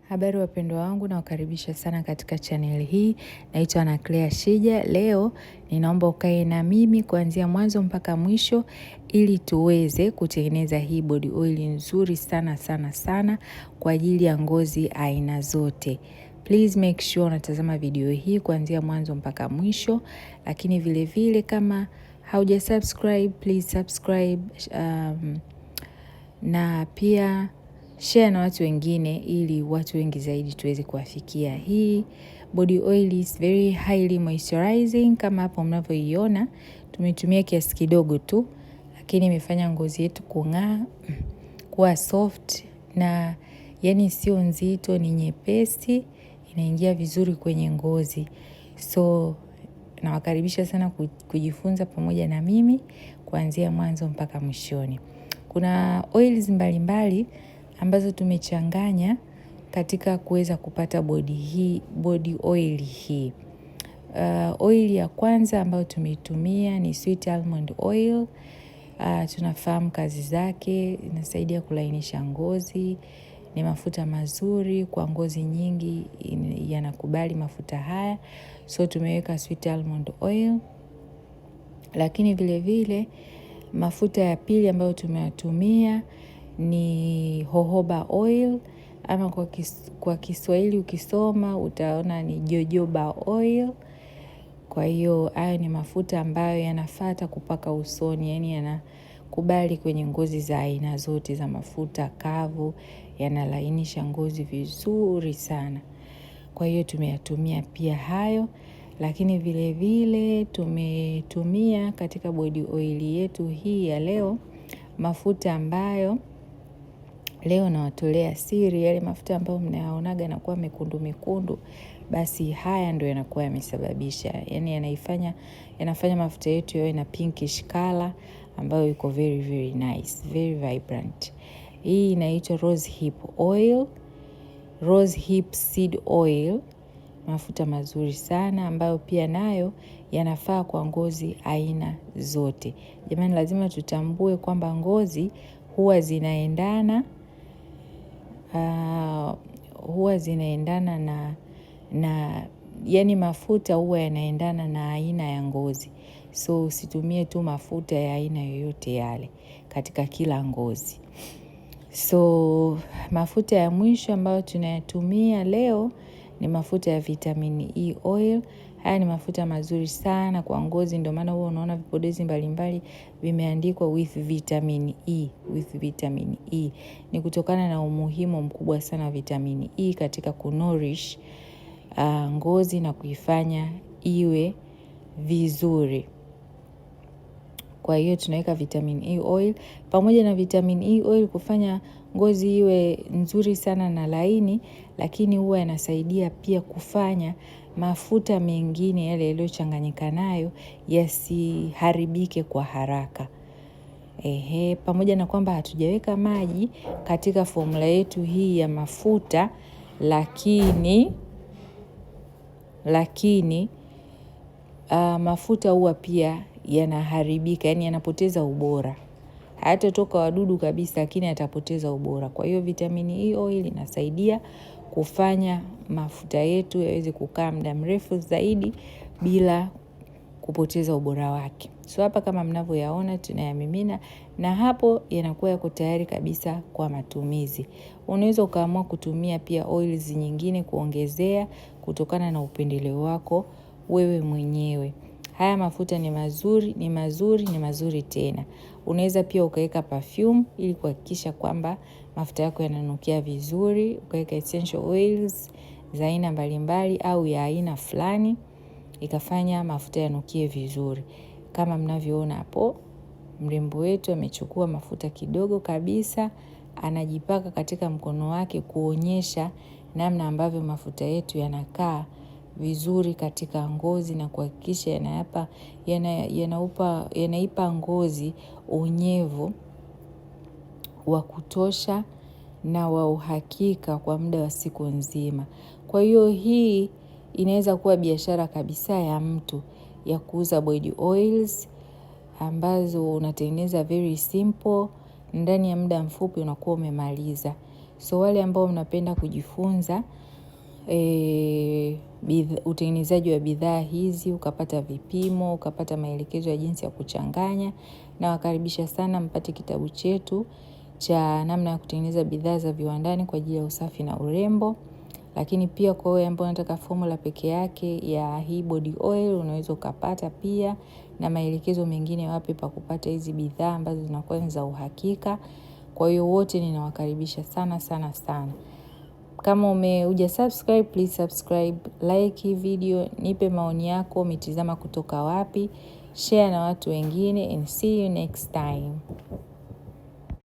Habari wapendwa wangu, na wakaribisha sana katika channel hii. Naitwa Ana Claire Shija. Leo ninaomba ukae na mimi kuanzia mwanzo mpaka mwisho ili tuweze kutengeneza hii body oil nzuri sana kwa ajili ya ngozi aina zote. Please make sure unatazama video hii kuanzia mwanzo mpaka mwisho, lakini vile vile kama hauja subscribe, please subscribe, na pia share na watu wengine ili watu wengi zaidi tuweze kuwafikia. Hii body oil is very highly moisturizing. Kama hapo mnavyoiona, tumetumia kiasi kidogo tu, lakini imefanya ngozi yetu kung'aa, kuwa soft, na yani sio nzito, ni nyepesi, inaingia vizuri kwenye ngozi. So nawakaribisha sana kujifunza pamoja na mimi kuanzia mwanzo mpaka mwishoni. Kuna oils mbalimbali ambazo tumechanganya katika kuweza kupata body oil hii. Oil ya kwanza ambayo tumeitumia ni sweet almond oil. Tunafahamu kazi zake, inasaidia kulainisha ngozi, ni mafuta mazuri kwa ngozi nyingi, yanakubali mafuta haya. So tumeweka sweet almond oil. Lakini vile vile mafuta ya pili ambayo tumeyatumia ni jojoba oil, ama kwa Kiswahili ukisoma utaona ni jojoba oil. Kwa hiyo hayo ni mafuta ambayo yanafaa kupaka usoni, yani yanakubali kwenye ngozi za aina zote za mafuta kavu, yanalainisha ngozi vizuri sana. Kwa hiyo tumeyatumia pia hayo, lakini vile vile tumetumia katika body oil yetu hii ya leo mafuta ambayo leo nawatolea siri. Yale mafuta ambayo mnayaonaga yanakuwa mekundu, basi haya ndio yanakuwa yamesababisha. Yani yanafanya mafuta yetu yawe na pinkish color ambayo iko very very nice, very vibrant. Hii inaitwa rose hip oil, rose hip seed oil. Mafuta mazuri sana ambayo pia nayo yanafaa kwa ngozi aina zote. Jamani, lazima tutambue kwamba ngozi huwa zinaendana na yani mafuta huwa yanaendana na aina ya ngozi. So usitumie tu mafuta ya aina yoyote yale katika kila ngozi. So mafuta ya mwisho ambayo tunayatumia leo ni mafuta ya vitamin E oil. Haya ni mafuta mazuri sana kwa ngozi, ndio maana huwa unaona vipodozi mbalimbali vimeandikwa with vitamin E, with vitamin E. Ni kutokana na umuhimu mkubwa sana vitamin E katika kunourish ngozi na kuifanya iwe vizuri. Kwa hiyo tunaweka vitamin E oil. Pamoja na vitamin E oil kufanya ngozi iwe nzuri sana na laini, lakini huwa yanasaidia pia kufanya mafuta mengine yale yaliyochanganyika nayo yasiharibike kwa haraka. Pamoja na kwamba hatujaweka maji katika formula yetu hii ya mafuta, lakini mafuta huwa pia yanaharibika, yani yanapoteza ubora. Hayatatoka wadudu kabisa, lakini yatapoteza ubora. Kwa hiyo vitamini E oil inasaidia kufanya mafuta yetu yaweze kukaa muda mrefu zaidi bila kupoteza ubora wake. So hapa kama mnavyoyaona tunayamimina, na hapo yanakuwa yako tayari kabisa kwa matumizi. Unaweza ukaamua kutumia pia oils nyingine kuongezea kutokana na upendeleo wako wewe mwenyewe. Haya mafuta ni mazuri tena. Unaweza pia ukaweka perfume ili kuhakikisha kwamba mafuta yako yananukia vizuri. Ukaweka essential oils za aina mbalimbali au ya aina fulani, ikafanya mafuta yanukie vizuri. Kama mnavyoona hapo, mrembo wetu amechukua mafuta kidogo kabisa, anajipaka katika mkono wake kuonyesha namna ambavyo mafuta yetu yanakaa vizuri katika ngozi na kuhakikisha yanaipa ngozi unyevu wa kutosha na wa uhakika kwa muda wa siku nzima. Kwa hiyo hii inaweza kuwa biashara kabisa ya mtu ya kuuza body oils ambazo unatengeneza very simple, ndani ya muda mfupi unakuwa umemaliza. So wale ambao mnapenda kujifunza utengenezaji wa bidhaa hizi, ukapata vipimo, ukapata maelekezo ya jinsi ya kuchanganya, na wakaribisha sana mpate kitabu chetu cha namna ya kutengeneza bidhaa za viwandani kwa ajili ya usafi na urembo. Lakini pia kwa wewe ambao unataka formula peke yake ya hii body oil unaweza ukapata pia, na maelekezo mengine wapi pa kupata hizi bidhaa ambazo zinakuwa ni za uhakika. Kwa hiyo wote ninawakaribisha sana sana sana. Kama huja subscribe, please subscribe, like hii video, nipe maoni yako, umetizama kutoka wapi, share na watu wengine, and see you next time.